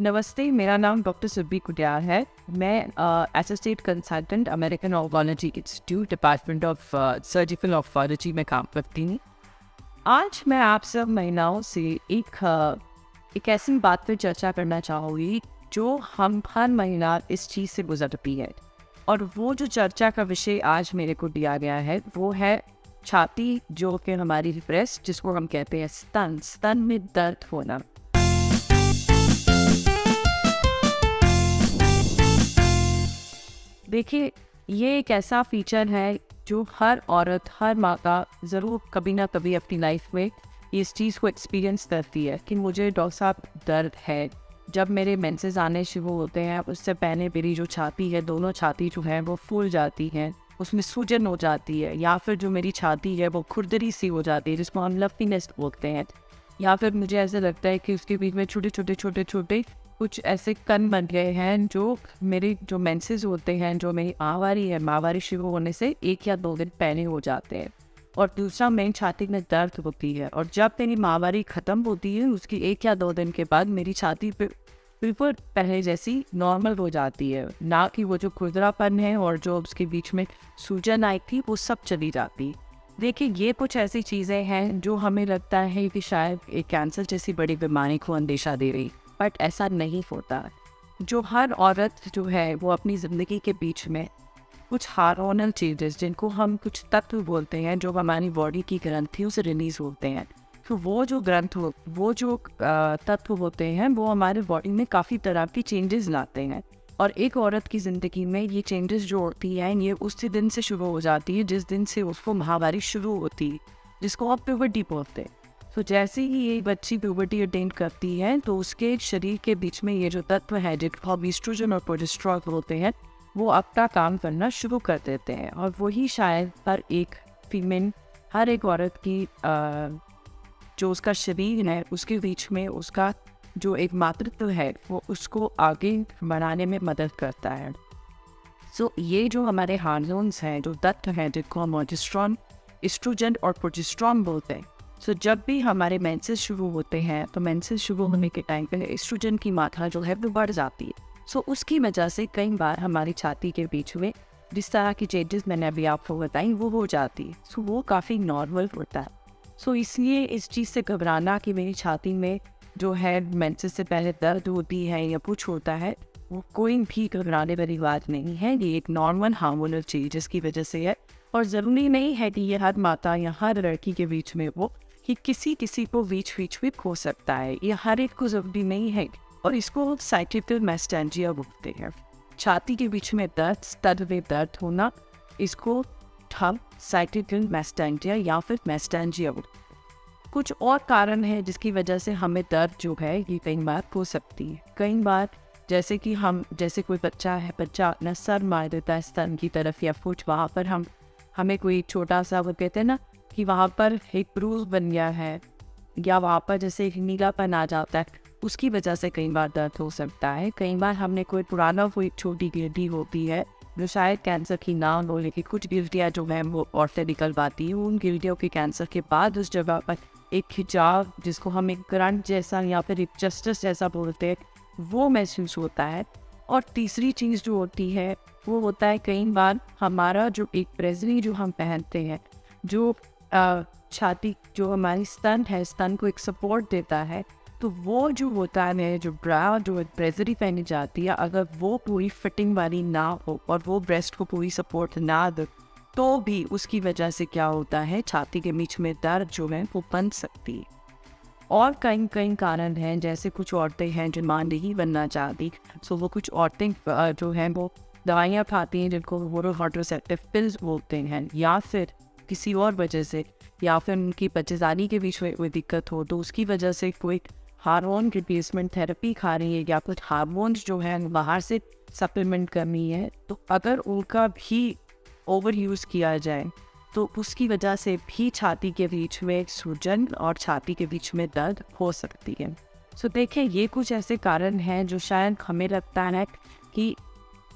नमस्ते, मेरा नाम डॉक्टर सुब्बी कुटियार है। मैं associate consultant American oncology institute department of surgical oncology में काम करती हूँ। आज मैं आप सब महिलाओं से एक ऐसी बात पर चर्चा करना चाहूँगी जो हम हर महिला इस चीज़ से गुजरती है। और वो जो चर्चा का विषय आज मेरे को दिया गया है वो है छाती, जो कि हमारी ब्रेस्ट, जिसको हम कहते हैं स्तन में दर्द होना। देखिए, ये एक ऐसा फीचर है जो हर औरत, हर माता ज़रूर कभी ना कभी अपनी लाइफ में इस चीज़ को एक्सपीरियंस करती है कि मुझे डॉक्टर साहब दर्द है। जब मेरे मेंसेस आने शुरू होते हैं उससे पहले मेरी जो छाती है, दोनों छाती जो है वो फूल जाती हैं, उसमें सूजन हो जाती है, या फिर जो मेरी छाती है वो खुरदरी सी हो जाती है जिसको हम लफ्टीनेस बोलते हैं, या फिर मुझे ऐसा लगता है कि उसके बीच में छोटे छोटे कुछ ऐसे कण बन गए हैं जो मेरे जो मेंसेस होते हैं, जो मेरी माहवारी शुरू होने से 1 या 2 दिन पहले हो जाते हैं। और दूसरा, मेरी छाती में दर्द होती है और जब मेरी माहवारी ख़त्म होती है उसकी 1 या 2 दिन के बाद मेरी छाती पे बिल्कुल पहले जैसी नॉर्मल हो जाती है, ना कि वो जो खुरदरापन है और जो उसके बीच में सूजन आई थी वो सब चली जाती। देखिए, ये कुछ ऐसी चीज़ें हैं जो हमें लगता है कि शायद एक कैंसर जैसी बड़ी बीमारी को अंदेशा दे रही, बट ऐसा नहीं होता। जो हर औरत जो है वो अपनी ज़िंदगी के बीच में कुछ हार्मोनल चेंजेस, जिनको हम कुछ तत्व बोलते हैं, जो हमारी बॉडी की ग्रंथियों से रिलीज होते हैं, तो वो जो तत्व होते हैं वो हमारे बॉडी में काफ़ी तरह की चेंजेस लाते हैं। और एक औरत की ज़िंदगी में ये चेंजेस जो होती हैं ये उसी दिन से शुरू हो जाती है जिस दिन से उसको माहवारी शुरू होती है, जिसको आप प्यूबर्टी बोलते हैं। तो जैसे ही ये बच्ची प्यूबर्टी अटेन करती है तो उसके शरीर के बीच में ये जो तत्व है, जिनको हम ईस्ट्रोजन और प्रोजेस्टेरॉन बोलते हैं, वो अपना काम करना शुरू कर देते हैं। और वही शायद हर एक औरत की जो उसका शरीर है उसके बीच में उसका जो एक मातृत्व है वो उसको आगे बढ़ाने में मदद करता है। ये जो हमारे हार्मोन्स हैं, जो तत्व हैं, जिनको हम ईस्ट्रोजन और प्रोजेस्टेरॉन बोलते हैं, जब भी हमारे मेंसेस शुरू होते हैं तो मेंसेस शुरू होने के टाइम पे एस्ट्रोजन की मात्रा जो है वो बढ़ जाती है। उसकी वजह से कई बार हमारी छाती के बीच में जिस तरह की चेंजेस मैंने अभी आपको बताई वो हो जाती है। वो काफ़ी नॉर्मल होता है। इसलिए इस चीज़ से घबराना कि मेरी छाती में जो है मेंसेस से पहले दर्द होती है या कुछ होता है, वो कोई भी घबराने वाली बात नहीं है। ये एक नॉर्मल हार्मोनल चीज़ जिसकी वजह से है, और ज़रूरी नहीं है कि ये हर माता या हर लड़की के बीच में वो कि किसी को बीच में हो सकता है। ये हर एक को ज़रूरी नहीं है, और इसको साइटिकल मैस्टेंजिया बोलते हैं। छाती के बीच में दर्द, स्तन में दर्द होना, इसको हम साइटिकल मैस्टेंजिया या फिर मैस्टेंजिया बोलते हैं। कुछ और कारण है जिसकी वजह से हमें दर्द जो है ये कई बार हो सकती है। कई बार जैसे कि जैसे कोई बच्चा अपना सर मार देता है स्तन की तरफ या कुछ, वहाँ पर हमें कोई छोटा सा, वो कहते हैं ना कि वहाँ पर एक ब्रूज बन गया है, या वहाँ पर जैसे एक नीलापन आ जाता है, उसकी वजह से कई बार दर्द हो सकता है। कई बार हमने कोई छोटी गिल्टी होती है जो शायद कैंसर की ना हो, लेकिन कुछ गिल्टियाँ जो हैं वो औरतें निकल पाती हैं। उन गिल्टियों के कैंसर के बाद उस जगह पर एक खिंचाव, जिसको हम एक करंट जैसा या फिर एक जस्टिस जैसा बोलते हैं, वो महसूस होता है। और तीसरी चीज़ जो होती है वो होता है कई बार हमारा जो एक ब्रेसरी जो हम पहनते हैं, जो छाती, जो हमारी स्तन है, स्तन को एक सपोर्ट देता है, तो वो जो होता है, जो ब्रा जो ब्रेसरी पहनी जाती है, अगर वो पूरी फिटिंग वाली ना हो और वो ब्रेस्ट को पूरी सपोर्ट ना दे, तो भी उसकी वजह से क्या होता है, छाती के बीच में दर्द जो है वो बन सकती है। और कई कारण हैं, जैसे कुछ औरतें हैं जो मां नहीं बनना चाहती, वो कुछ औरतें जो हैं वो दवाइयाँ खाती हैं जिनको ओरल कॉन्ट्रासेप्टिव पिल्स बोलते हैं, या फिर किसी और वजह से, या फिर उनकी बच्चेदानी के बीच में कोई दिक्कत हो तो उसकी वजह से कोई हार्मोन रिप्लेसमेंट थेरेपी खा रही है, या कुछ हार्मोन्स जो है बाहर से सप्लीमेंट करनी है। तो अगर उनका भी ओवर यूज़ किया जाए तो उसकी वजह से भी छाती के बीच में सूजन और छाती के बीच में दर्द हो सकती है। देखिए, ये कुछ ऐसे कारण हैं जो शायद हमें लगता है कि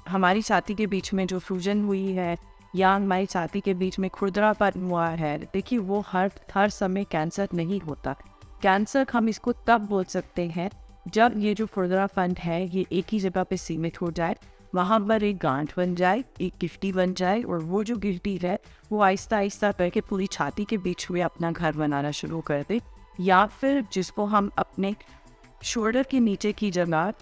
हमारी छाती के बीच में जो सूजन हुई है या हमारी छाती के बीच में खुरदरापन हुआ है, देखिए वो हर समय कैंसर नहीं होता। कैंसर हम इसको तब बोल सकते हैं जब ये जो खुरदरापन है ये एक ही जगह पे सीमित हो जाए, वहाँ पर एक गांठ बन जाए, एक गिल्टी बन जाए, और वो जो गिल्टी है वो आहिस्ता आहिस्ता करके पूरी छाती के बीच में अपना घर बनाना शुरू कर दे, या फिर जिसको हम अपने शोल्डर के नीचे की जगह,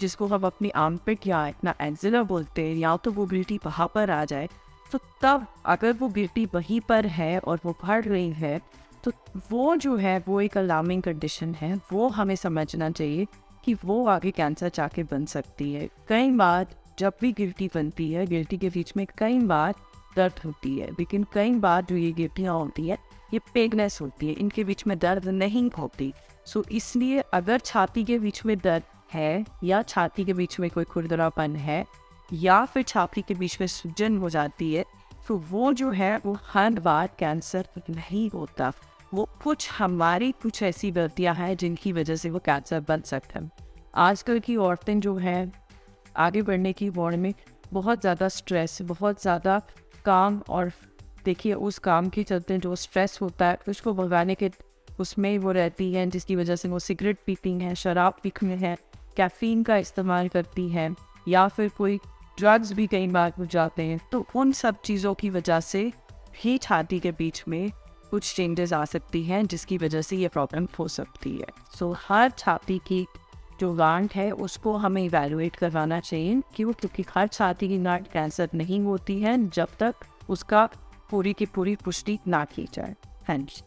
जिसको हम अपनी आर्मपिट या अपना एक्सिला बोलते हैं, या तो वो गिल्टी वहाँ पर आ जाए, तो तब अगर वो गिल्टी वहीं पर है और वो बढ़ रही है, तो वो जो है वो एक अलार्मिंग कंडीशन है। वो हमें समझना चाहिए कि वो आगे कैंसर जाके बन सकती है। कई बार जब भी गिल्टी बनती है, गिल्टी के बीच में कई बार दर्द होती है, लेकिन कई बार जो ये गिल्टियाँ होती है ये पेगनेस होती है, इनके बीच में दर्द नहीं होती। सो इसलिए अगर छाती के बीच में दर्द है, या छाती के बीच में कोई खुरदरापन है, या फिर छाती के बीच में सूजन हो जाती है, तो वो जो है वो हर बार कैंसर नहीं होता। वो हमारी कुछ ऐसी गलतियां हैं जिनकी वजह से वो कैंसर बन सकता है। आजकल की औरतें जो हैं आगे बढ़ने की दौड़ में बहुत ज़्यादा स्ट्रेस, बहुत ज़्यादा काम, और देखिए उस काम के चलते जो स्ट्रेस होता है उसको भगाने के उसमें वो रहती हैं, जिसकी वजह से वो सिगरेट पीती हैं, शराब पीती हैं, कैफ़ीन का इस्तेमाल करती हैं, या फिर कोई ड्रग्स भी कई बार हो जाते हैं। तो उन सब चीज़ों की वजह से ही छाती के बीच में कुछ चेंजेस आ सकती हैं, जिसकी वजह से ये प्रॉब्लम हो सकती है। सो हर छाती की जो गांठ है उसको हमें इवैल्यूएट करवाना चाहिए। क्यों? क्योंकि हर छाती की गांठ कैंसर नहीं होती है जब तक उसका पूरी की पूरी पुष्टि ना की जाए। हाँ जी।